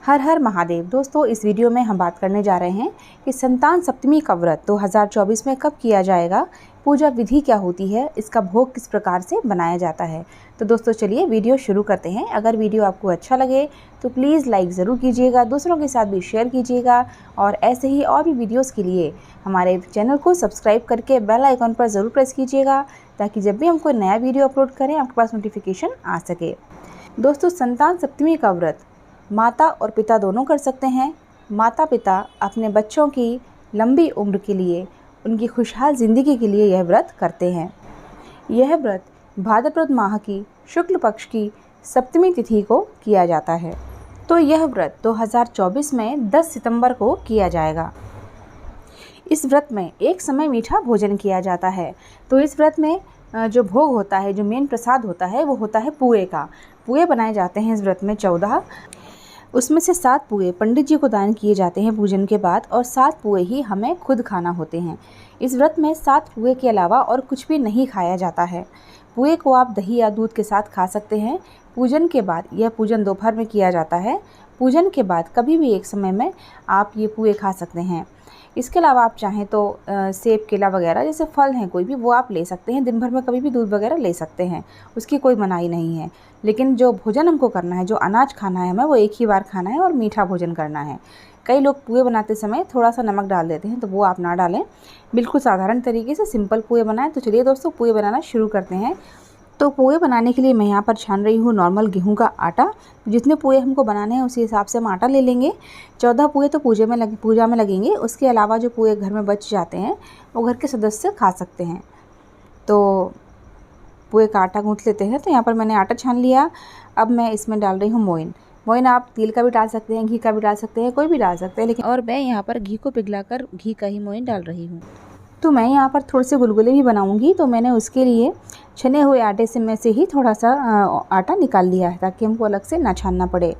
हर हर महादेव। दोस्तों, इस वीडियो में हम बात करने जा रहे हैं कि संतान सप्तमी का व्रत 2024 में कब किया जाएगा, पूजा विधि क्या होती है, इसका भोग किस प्रकार से बनाया जाता है। तो दोस्तों चलिए वीडियो शुरू करते हैं। अगर वीडियो आपको अच्छा लगे तो प्लीज़ लाइक ज़रूर कीजिएगा, दूसरों के साथ भी शेयर कीजिएगा और ऐसे ही और भी वीडियोज़ के लिए हमारे चैनल को सब्सक्राइब करके बेल आइकॉन पर ज़रूर प्रेस कीजिएगा, ताकि जब भी हम कोई नया वीडियो अपलोड करें आपके पास नोटिफिकेशन आ सके। दोस्तों, संतान सप्तमी का व्रत माता और पिता दोनों कर सकते हैं। माता पिता अपने बच्चों की लंबी उम्र के लिए, उनकी खुशहाल ज़िंदगी के लिए यह व्रत करते हैं। यह व्रत भाद्रपद माह की शुक्ल पक्ष की सप्तमी तिथि को किया जाता है। तो यह व्रत 2024 में 10 सितंबर को किया जाएगा। इस व्रत में एक समय मीठा भोजन किया जाता है। तो इस व्रत में जो भोग होता है, जो मेन प्रसाद होता है, वो होता है पुए का। पुए बनाए जाते हैं इस व्रत में 14। उसमें से 7 पुए पंडित जी को दान किए जाते हैं पूजन के बाद, और 7 पुए ही हमें खुद खाना होते हैं। इस व्रत में 7 पुए के अलावा और कुछ भी नहीं खाया जाता है। पुए को आप दही या दूध के साथ खा सकते हैं। पूजन के बाद, यह पूजन दोपहर में किया जाता है, पूजन के बाद कभी भी एक समय में आप ये पुए खा सकते हैं। इसके अलावा आप चाहें तो सेब, केला वगैरह जैसे फल हैं कोई भी, वो आप ले सकते हैं। दिन भर में कभी भी दूध वगैरह ले सकते हैं, उसकी कोई मनाही नहीं है। लेकिन जो भोजन हमको करना है, जो अनाज खाना है हमें, वो एक ही बार खाना है और मीठा भोजन करना है। कई लोग पुए बनाते समय थोड़ा सा नमक डाल देते हैं, तो वो आप ना डालें। बिल्कुल साधारण तरीके से सिंपल पुए बनाएं। तो चलिए दोस्तों, पुए बनाना शुरू करते हैं। तो पुए बनाने के लिए मैं यहाँ पर छान रही हूँ नॉर्मल गेहूं का आटा। जितने पुए हमको बनाने हैं उसी हिसाब से हम आटा ले लेंगे। 14 पुए तो पूजा में लगेंगे। उसके अलावा जो पुए घर में बच जाते हैं वो घर के सदस्य खा सकते हैं। तो पुए का आटा गूँथ लेते हैं। तो यहाँ पर मैंने आटा छान लिया। अब मैं इसमें डाल रही हूँ मोइन। मोइन आप तिल का भी डाल सकते हैं, घी का भी डाल सकते हैं, कोई भी डाल सकते हैं, लेकिन और मैं यहाँ पर घी को पिघलाकर घी का ही मोइन डाल रही हूँ। तो मैं यहाँ पर थोड़े से गुलगुले भी बनाऊंगी, तो मैंने उसके लिए छने हुए आटे में से ही थोड़ा सा आटा निकाल लिया है, ताकि हमको अलग से ना छानना पड़े।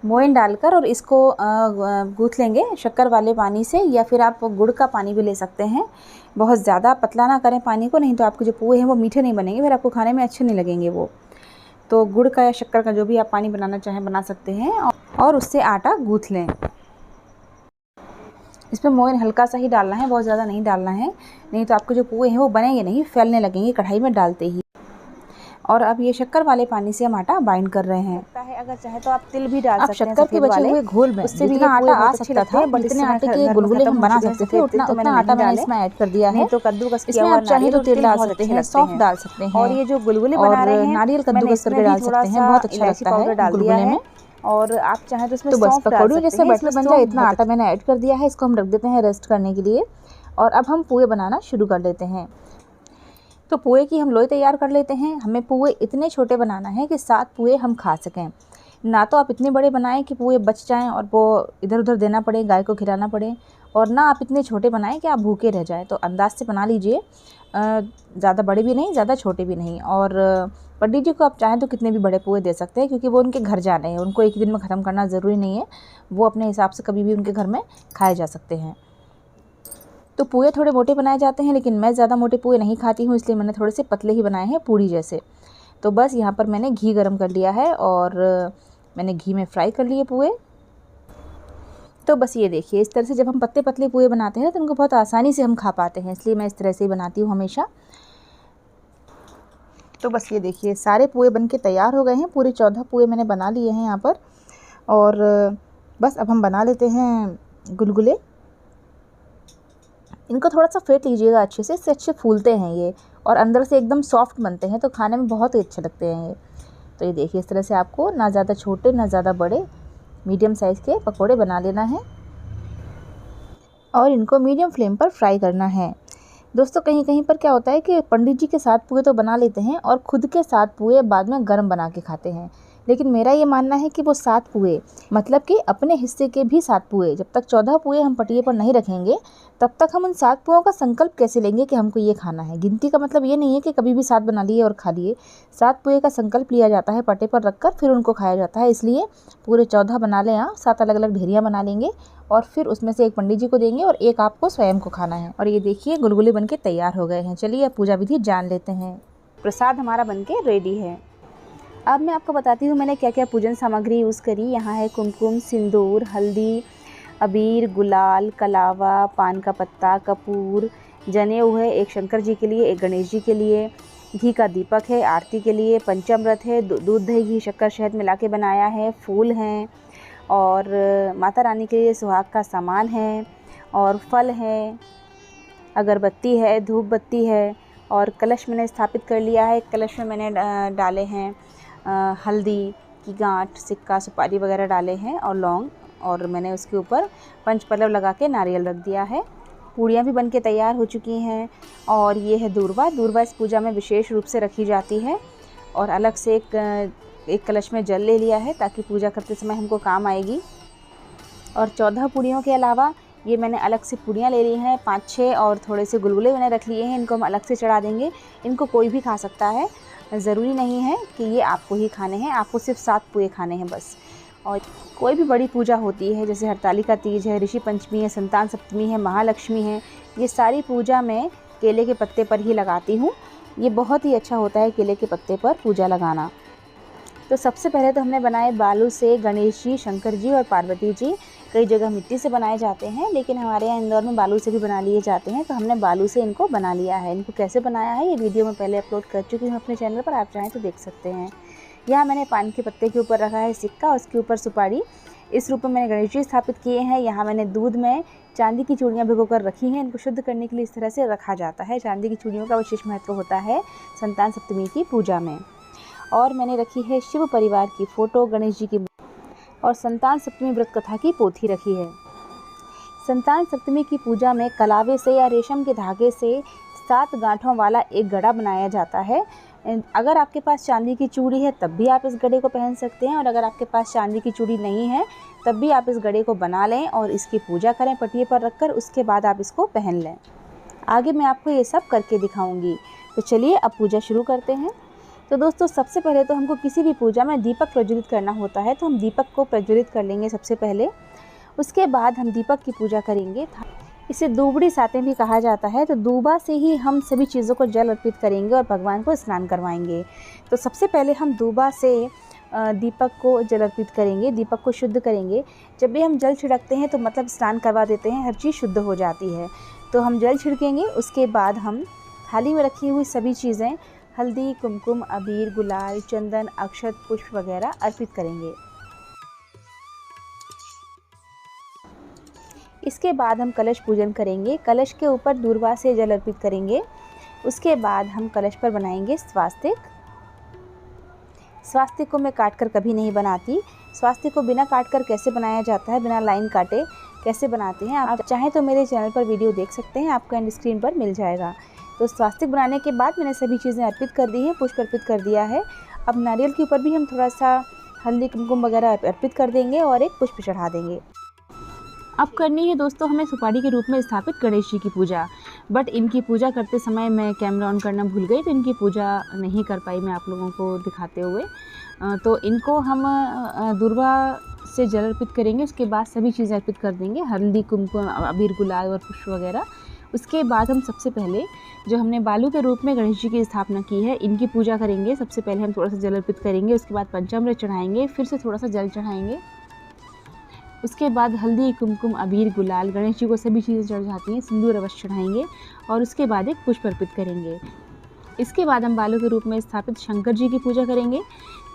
मोइन डालकर और इसको गूँथ लेंगे शक्कर वाले पानी से, या फिर आप गुड़ का पानी भी ले सकते हैं। बहुत ज़्यादा पतला ना करें पानी को, नहीं तो आपके जो पुए हैं वो मीठे नहीं बनेंगे, फिर आपको खाने में अच्छे नहीं लगेंगे वो। तो गुड़ का या शक्कर का जो भी आप पानी बनाना चाहें बना सकते हैं, और उससे आटा गूँथ लें। इसमें मोइन हल्का सा ही डालना है, बहुत ज़्यादा नहीं डालना है, नहीं तो आपके जो पुए हैं वो बनेंगे नहीं, फैलने लगेंगे कढ़ाई में डालते ही। और अब ये शक्कर वाले पानी से हम आटा बाइंड कर रहे हैं। अगर चाहे तो आप तिल भी डाल सकते हैं। शक्कर के बचे हुए घोल में उससे भी आटा आ सकता था, बट इतने आटे के गुलगुले हम बना सकते थे, उतना आटा मैंने इसमें ऐड कर दिया है। तो कद्दूकस किया हुआ नारियल तो तेल डाल सकते हैं, सौंफ डाल सकते हैं, और ये जो गुलगुले बना रहे हैं नारियल कद्दूकस करके डाल सकते हैं, बहुत अच्छा लगता है गुलगुले में। और आप चाहें तो इसमें बस पकौड़ियों जैसे बैटर बन जाए, इतना आटा मैंने ऐड कर दिया है। इसको हम रख देते हैं रेस्ट करने के लिए, और अब हम पुए बनाना शुरू कर देते हैं। तो पुए की हम लोई तैयार कर लेते हैं। हमें पुए इतने छोटे बनाना है कि 7 पुए हम खा सकें। ना तो आप इतने बड़े बनाएं कि पुए बच जाएं और वो इधर उधर देना पड़े, गाय को खिलाना पड़े, और ना आप इतने छोटे बनाएं कि आप भूखे रह जाएं। तो अंदाज से बना लीजिए, ज़्यादा बड़े भी नहीं, ज़्यादा छोटे भी नहीं। और पंडित जी को आप चाहें तो कितने भी बड़े पुए दे सकते हैं, क्योंकि वो उनके घर जाने हैं, उनको एक दिन में ख़त्म करना ज़रूरी नहीं है। वो अपने हिसाब से कभी भी उनके घर में खाए जा सकते हैं। तो पुए थोड़े मोटे बनाए जाते हैं, लेकिन मैं ज़्यादा मोटे पुए नहीं खाती हूँ, इसलिए मैंने थोड़े से पतले ही बनाए हैं, पूड़ी जैसे। तो बस यहाँ पर मैंने घी गरम कर लिया है और मैंने घी में फ्राई कर लिए पुए। तो बस ये देखिए, इस तरह से जब हम पतले पतले पुए बनाते हैं तो उनको बहुत आसानी से हम खा पाते हैं, इसलिए मैं इस तरह से ही बनाती हूँ हमेशा। तो बस ये देखिए, सारे पुए बन के तैयार हो गए हैं। पूरे 14 पुए मैंने बना लिए हैं यहाँ पर। और बस अब हम बना लेते हैं गुलगुले। इनको थोड़ा सा फेंट लीजिएगा अच्छे से, इससे अच्छे फूलते हैं ये, और अंदर से एकदम सॉफ्ट बनते हैं, तो खाने में बहुत ही अच्छे लगते हैं ये। तो ये देखिए, इस तरह से आपको ना ज़्यादा छोटे ना ज़्यादा बड़े, मीडियम साइज़ के पकोड़े बना लेना है, और इनको मीडियम फ्लेम पर फ्राई करना है। दोस्तों, कहीं कहीं पर क्या होता है कि पंडित जी के 7 पुए तो बना लेते हैं और खुद के 7 पुए बाद में गर्म बना के खाते हैं। लेकिन मेरा ये मानना है कि वो 7 पुए, मतलब कि अपने हिस्से के भी 7 पुए, जब तक 14 पुए हम पटिए पर नहीं रखेंगे तब तक हम उन 7 पुओं का संकल्प कैसे लेंगे कि हमको ये खाना है। गिनती का मतलब ये नहीं है कि कभी भी 7 बना लिए और खा लिए। 7 पुए का संकल्प लिया जाता है पटे पर रखकर, फिर उनको खाया जाता है। इसलिए पूरे 14 बना लें आप, 7 अलग अलग ढेरियाँ बना लेंगे, और फिर उसमें से एक पंडित जी को देंगे और एक आपको स्वयं को खाना है। और ये देखिए, गुलगुले बन के तैयार हो गए हैं। चलिए अब पूजा विधि जान लेते हैं। प्रसाद हमारा बन के रेडी है। अब मैं आपको बताती हूँ मैंने क्या क्या पूजन सामग्री यूज़ करी। यहाँ है कुमकुम, सिंदूर, हल्दी, अबीर, गुलाल, कलावा, पान का पत्ता, कपूर, जनेऊ है एक शंकर जी के लिए, एक गणेश जी के लिए, घी का दीपक है आरती के लिए, पंचामृत है, दूध दही घी शक्कर शहद मिला के बनाया है, फूल हैं और माता रानी के लिए सुहाग का सामान है और फल है, अगरबत्ती है, धूप बत्ती है और कलश मैंने स्थापित कर लिया है। कलश में मैंने डाले हैं हल्दी की गांठ, सिक्का, सुपारी वगैरह डाले हैं और लौंग, और मैंने उसके ऊपर पंचपल्लव लगा के नारियल रख दिया है। पूड़ियाँ भी बनके तैयार हो चुकी हैं और ये है दूर्वा। दूर्वा इस पूजा में विशेष रूप से रखी जाती है और अलग से एक कलश में जल ले लिया है ताकि पूजा करते समय हमको काम आएगी। और 14 पूड़ियों के अलावा ये मैंने अलग से पूड़ियाँ ले ली हैं 5-6 और थोड़े से गुलगुले मैंने रख लिए हैं, इनको हम अलग से चढ़ा देंगे। इनको कोई भी खा सकता है, ज़रूरी नहीं है कि ये आपको ही खाने हैं, आपको सिर्फ 7 पूए खाने हैं बस। और कोई भी बड़ी पूजा होती है जैसे हरतालिका तीज है, ऋषि पंचमी है, संतान सप्तमी है, महालक्ष्मी है, ये सारी पूजा मैं केले के पत्ते पर ही लगाती हूँ। ये बहुत ही अच्छा होता है केले के पत्ते पर पूजा लगाना। तो सबसे पहले तो हमने बनाए बालू से गणेश जी, शंकर जी और पार्वती जी। कई जगह मिट्टी से बनाए जाते हैं लेकिन हमारे यहाँ इंदौर में बालू से भी बना लिए जाते हैं, तो हमने बालू से इनको बना लिया है। इनको कैसे बनाया है ये वीडियो मैं पहले अपलोड कर चुकी हूँ अपने चैनल पर, आप चाहें तो देख सकते हैं। यहाँ मैंने पान के पत्ते के ऊपर रखा है सिक्का, उसके ऊपर सुपारी। इस रूप में मैंने गणेश जी स्थापित किए हैं। यहाँ मैंने दूध में चांदी की चूड़ियाँ भिगो कर रखी हैं, इनको शुद्ध करने के लिए इस तरह से रखा जाता है। चांदी की चूड़ियों का विशेष महत्व होता है संतान सप्तमी की पूजा में। और मैंने रखी है शिव परिवार की फ़ोटो, गणेश जी की, और संतान सप्तमी व्रत कथा की पोथी रखी है। संतान सप्तमी की पूजा में कलावे से या रेशम के धागे से 7 गांठों वाला एक गड़ा बनाया जाता है। अगर आपके पास चांदी की चूड़ी है तब भी आप इस गड़े को पहन सकते हैं, और अगर आपके पास चांदी की चूड़ी नहीं है तब भी आप इस गड़े को बना लें और इसकी पूजा करें पटिये पर रखकर, उसके बाद आप इसको पहन लें। आगे मैं आपको ये सब करके दिखाऊंगी। तो चलिए अब पूजा शुरू करते हैं। तो दोस्तों सबसे पहले तो हमको किसी भी पूजा में दीपक प्रज्वलित करना होता है, तो हम दीपक को प्रज्वलित कर लेंगे सबसे पहले। उसके बाद हम दीपक की पूजा करेंगे। इसे दूबड़ी सातें भी कहा जाता है। तो दूबा से ही हम सभी चीज़ों को जल अर्पित करेंगे और भगवान को स्नान करवाएंगे। तो सबसे पहले हम दूबा से दीपक को जल अर्पित करेंगे, दीपक को शुद्ध करेंगे। जब भी हम जल छिड़कते हैं तो मतलब स्नान करवा देते हैं, हर चीज़ शुद्ध हो जाती है। तो हम जल छिड़केंगे, उसके बाद हम थाली में रखी हुई सभी चीज़ें हल्दी, कुमकुम, अबीर, गुलाल, चंदन, अक्षत, पुष्प वगैरह अर्पित करेंगे। इसके बाद हम कलश पूजन करेंगे। कलश के ऊपर दूर्वा से जल अर्पित करेंगे। उसके बाद हम कलश पर बनाएंगे स्वास्तिक। स्वास्तिक को मैं काट कर कभी नहीं बनाती। स्वास्तिक को बिना काट कर कैसे बनाया जाता है, बिना लाइन काटे कैसे बनाते हैं, आप चाहें तो मेरे चैनल पर वीडियो देख सकते हैं, आपको एंड स्क्रीन पर मिल जाएगा। तो स्वास्तिक बनाने के बाद मैंने सभी चीज़ें अर्पित कर दी हैं, पुष्प अर्पित कर दिया है। अब नारियल के ऊपर भी हम थोड़ा सा हल्दी, कुमकुम वगैरह अर्पित कर देंगे और एक पुष्प चढ़ा देंगे। अब करनी है दोस्तों हमें सुपारी के रूप में स्थापित गणेश जी की पूजा। बट इनकी पूजा करते समय मैं कैमरा ऑन करना भूल गई, तो इनकी पूजा नहीं कर पाई मैं आप लोगों को दिखाते हुए। तो इनको हम दूर्वा से जल अर्पित करेंगे, उसके बाद सभी चीज़ें अर्पित कर देंगे, हल्दी, कुमकुम, अबीर, गुलाल और पुष्प वगैरह। उसके बाद हम सबसे पहले जो हमने बालू के रूप में गणेश जी की स्थापना की है, इनकी पूजा करेंगे। सबसे पहले हम थोड़ा सा जल अर्पित करेंगे, उसके बाद पंचामृत चढ़ाएंगे, फिर से थोड़ा सा जल चढ़ाएंगे। उसके बाद हल्दी, कुमकुम, अबीर, गुलाल, गणेश जी को सभी चीज़ें चढ़ जाती हैं, सिंदूर अवश्य चढ़ाएंगे और उसके बाद एक पुष्प अर्पित करेंगे। इसके बाद हम बालू के रूप में स्थापित शंकर जी की पूजा करेंगे।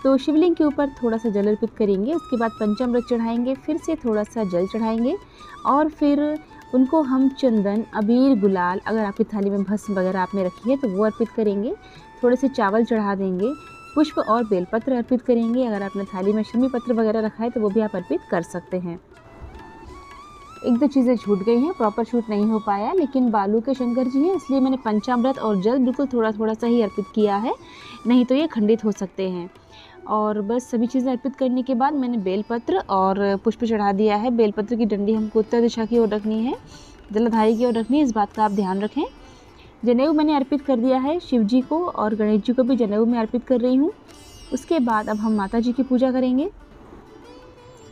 तो शिवलिंग के ऊपर थोड़ा सा जल अर्पित करेंगे, उसके बाद पंचामृत चढ़ाएंगे, फिर से थोड़ा सा जल चढ़ाएंगे और फिर उनको हम चंदन, अबीर, गुलाल, अगर आपकी थाली में भस्म वगैरह आपने रखी है तो वो अर्पित करेंगे। थोड़े से चावल चढ़ा देंगे, पुष्प और बेलपत्र अर्पित करेंगे। अगर आपने थाली में शमी पत्र वगैरह रखा है तो वो भी आप अर्पित कर सकते हैं। एक दो चीज़ें छूट गई हैं, प्रॉपर शूट नहीं हो पाया, लेकिन बालू के शंकर जी हैं इसलिए मैंने पंचामृत और जल बिल्कुल थोड़ा थोड़ा सा ही अर्पित किया है, नहीं तो ये खंडित हो सकते हैं। और बस सभी चीज़ें अर्पित करने के बाद मैंने बेलपत्र और पुष्प चढ़ा दिया है। बेलपत्र की डंडी हमको उत्तर दिशा की ओर रखनी है, जलाधारी की ओर रखनी है, इस बात का आप ध्यान रखें। जनेऊ मैंने अर्पित कर दिया है, शिव जी को और गणेश जी को भी जनेऊ में अर्पित कर रही हूँ। उसके बाद अब हम माता जी की पूजा करेंगे।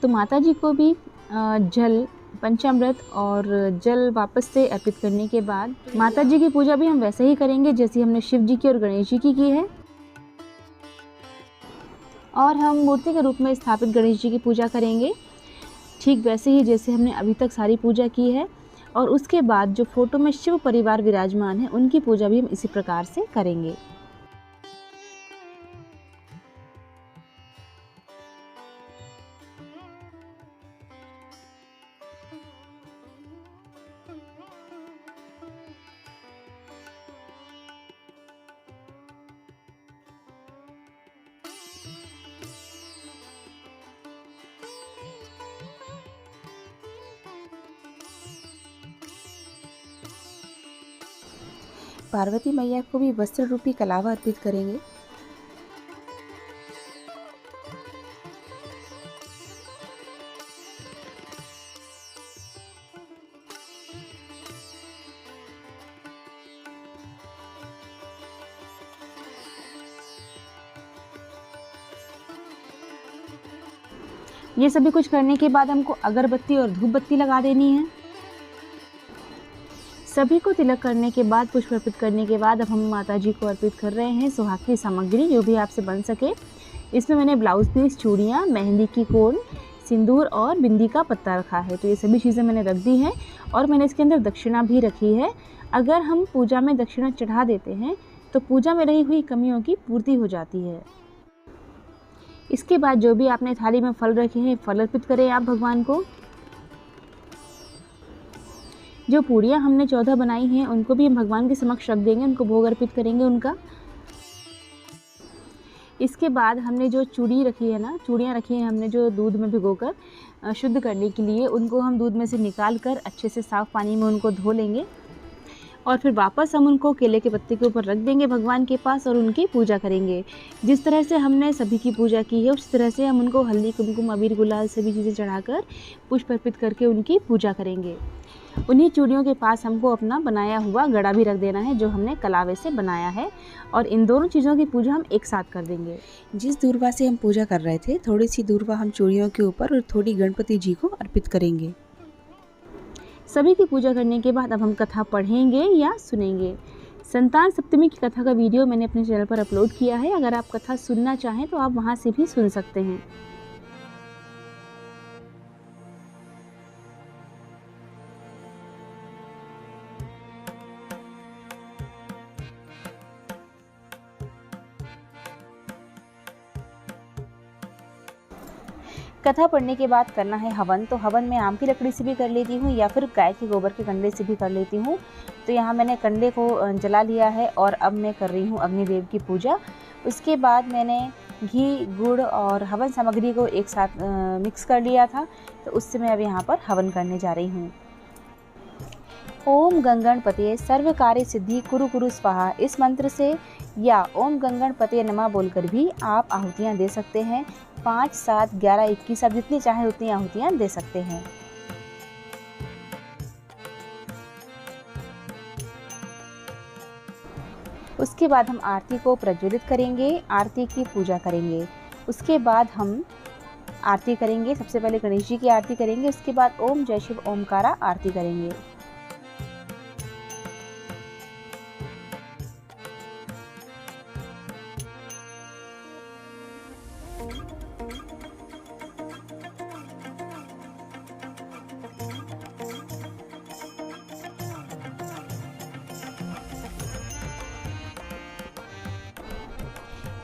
तो माता जी को भी जल, पंचामृत और जल वापस से अर्पित करने के बाद माता जी की पूजा भी हम वैसे ही करेंगे जैसे हमने शिव जी की और गणेश जी की है। और हम मूर्ति के रूप में स्थापित गणेश जी की पूजा करेंगे, ठीक वैसे ही जैसे हमने अभी तक सारी पूजा की है। और उसके बाद जो फोटो में शिव परिवार विराजमान है उनकी पूजा भी हम इसी प्रकार से करेंगे। पार्वती मैया को भी वस्त्र रूपी कलावा अर्पित करेंगे। ये सभी कुछ करने के बाद हमको अगरबत्ती और धूप बत्ती लगा देनी है। सभी को तिलक करने के बाद, पुष्प अर्पित करने के बाद अब हम माता जी को अर्पित कर रहे हैं सुहाग की सामग्री, जो भी आपसे बन सके। इसमें मैंने ब्लाउज पीस, चूड़ियाँ, मेहंदी की कोन, सिंदूर और बिंदी का पत्ता रखा है। तो ये सभी चीज़ें मैंने रख दी हैं और मैंने इसके अंदर दक्षिणा भी रखी है। अगर हम पूजा में दक्षिणा चढ़ा देते हैं तो पूजा में रही हुई कमियों की पूर्ति हो जाती है। इसके बाद जो भी आपने थाली में फल रखे हैं, फल अर्पित करें आप भगवान को। जो पूड़ियाँ हमने 14 बनाई हैं उनको भी हम भगवान के समक्ष रख देंगे, उनको भोग अर्पित करेंगे उनका। इसके बाद हमने जो चूड़ियाँ रखी है हमने जो दूध में भिगोकर शुद्ध करने के लिए, उनको हम दूध में से निकाल कर अच्छे से साफ़ पानी में उनको धो लेंगे और फिर वापस हम उनको केले के पत्ते के ऊपर रख देंगे भगवान के पास और उनकी पूजा करेंगे। जिस तरह से हमने सभी की पूजा की है उस तरह से हम उनको हल्दी, कुमकुम, अबीर, गुलाल सभी चीज़ें चढ़ाकर पुष्प अर्पित करके उनकी पूजा करेंगे। उन्हीं चूड़ियों के पास हमको अपना बनाया हुआ गड़ा भी रख देना है, जो हमने कलावे से बनाया है, और इन दोनों चीज़ों की पूजा हम एक साथ कर देंगे। जिस दूर्वा से हम पूजा कर रहे थे, थोड़ी सी दूर्वा हम चूड़ियों के ऊपर और थोड़ी गणपति जी को अर्पित करेंगे। सभी की पूजा करने के बाद अब हम कथा पढ़ेंगे या सुनेंगे। संतान सप्तमी की कथा का वीडियो मैंने अपने चैनल पर अपलोड किया है, अगर आप कथा सुनना चाहें तो आप वहाँ से भी सुन सकते हैं। कथा पढ़ने के बाद करना है हवन। तो हवन मैं आम की लकड़ी से भी कर लेती हूँ या फिर गाय के गोबर के कंडे से भी कर लेती हूँ। तो यहाँ मैंने कंडे को जला लिया है और अब मैं कर रही हूँ अग्निदेव की पूजा। उसके बाद मैंने घी, गुड़ और हवन सामग्री को एक साथ मिक्स कर लिया था, तो उससे मैं अब यहाँ पर हवन करने जा रही हूँ। ओम गंगणपतये सर्व कार्य सिद्धि कुरु कुरु स्वाहा, इस मंत्र से या ओम गंगणपतये नमः बोलकर भी आप आहुतियाँ दे सकते हैं। 5, 7, 11, 21 आप जितनी चाहे उतनी आहुतियाँ दे सकते हैं। उसके बाद हम आरती को प्रज्वलित करेंगे, आरती की पूजा करेंगे। उसके बाद हम आरती करेंगे। सबसे पहले गणेश जी की आरती करेंगे, उसके बाद ओम जय शिव ओमकारा आरती करेंगे।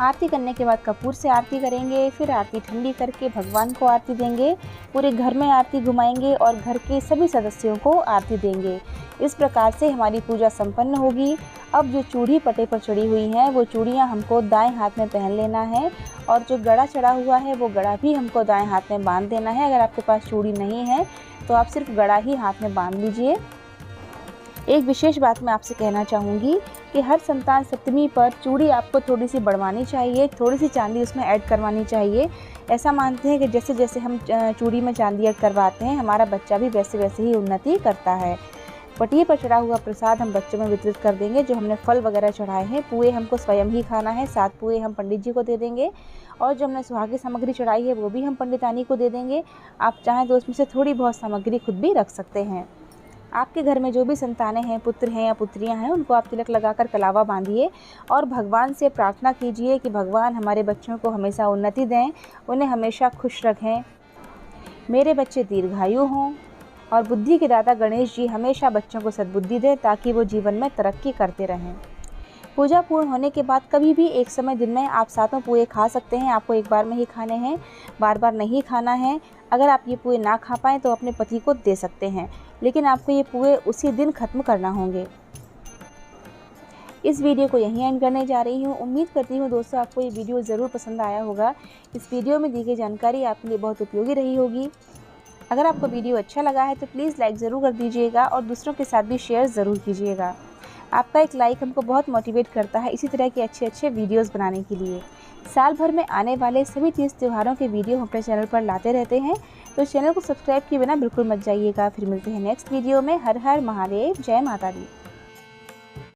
आरती करने के बाद कपूर से आरती करेंगे, फिर आरती ठंडी करके भगवान को आरती देंगे। पूरे घर में आरती घुमाएंगे और घर के सभी सदस्यों को आरती देंगे। इस प्रकार से हमारी पूजा संपन्न होगी। अब जो चूड़ी पटे पर चढ़ी हुई हैं वो चूड़ियाँ हमको दाएं हाथ में पहन लेना है, और जो गड़ा चढ़ा हुआ है वो गड़ा भी हमको दाएं हाथ में बांध देना है। अगर आपके पास चूड़ी नहीं है तो आप सिर्फ गड़ा ही हाथ में बांध लीजिए। एक विशेष बात मैं आपसे कहना चाहूँगी कि हर संतान सप्तमी पर चूड़ी आपको थोड़ी सी बढ़वानी चाहिए, थोड़ी सी चांदी उसमें ऐड करवानी चाहिए। ऐसा मानते हैं कि जैसे जैसे हम चूड़ी में चांदी ऐड करवाते हैं, हमारा बच्चा भी वैसे वैसे ही उन्नति करता है। पटिये पर चढ़ा हुआ प्रसाद हम बच्चों में वितरित कर देंगे। जो हमने फल वगैरह चढ़ाए हैं, पुए हमको स्वयं ही खाना है, 7 पुए हम पंडित जी को दे देंगे, और जो हमने सुहागी सामग्री चढ़ाई है वो भी हम पंडितानी को दे देंगे। आप चाहें तो उसमें से थोड़ी बहुत सामग्री खुद भी रख सकते हैं। आपके घर में जो भी संतानें हैं, पुत्र हैं या पुत्रियां हैं, उनको आप तिलक लगाकर कलावा बांधिए और भगवान से प्रार्थना कीजिए कि भगवान हमारे बच्चों को हमेशा उन्नति दें, उन्हें हमेशा खुश रखें, मेरे बच्चे दीर्घायु हों और बुद्धि के दाता गणेश जी हमेशा बच्चों को सद्बुद्धि दें ताकि वो जीवन में तरक्की करते रहें। पूजा पूर्ण होने के बाद कभी भी एक समय दिन में आप 7 पुए खा सकते हैं। आपको एक बार में ही खाने हैं, बार बार नहीं खाना है। अगर आप ये पुए ना खा पाएँ तो अपने पति को दे सकते हैं, लेकिन आपको ये पुए उसी दिन ख़त्म करना होंगे। इस वीडियो को यहीं एंड करने जा रही हूँ। उम्मीद करती हूँ दोस्तों आपको ये वीडियो ज़रूर पसंद आया होगा। इस वीडियो में दी गई जानकारी आपके लिए बहुत उपयोगी रही होगी। अगर आपको वीडियो अच्छा लगा है तो प्लीज़ लाइक ज़रूर कर दीजिएगा और दूसरों के साथ भी शेयर ज़रूर कीजिएगा। आपका एक लाइक हमको बहुत मोटिवेट करता है इसी तरह के अच्छे वीडियोस बनाने के लिए। साल भर में आने वाले सभी तीज त्योहारों के वीडियो हम अपने चैनल पर लाते रहते हैं, तो चैनल को सब्सक्राइब किए बिना बिल्कुल मत जाइएगा। फिर मिलते हैं नेक्स्ट वीडियो में। हर हर महादेव, जय माता दी।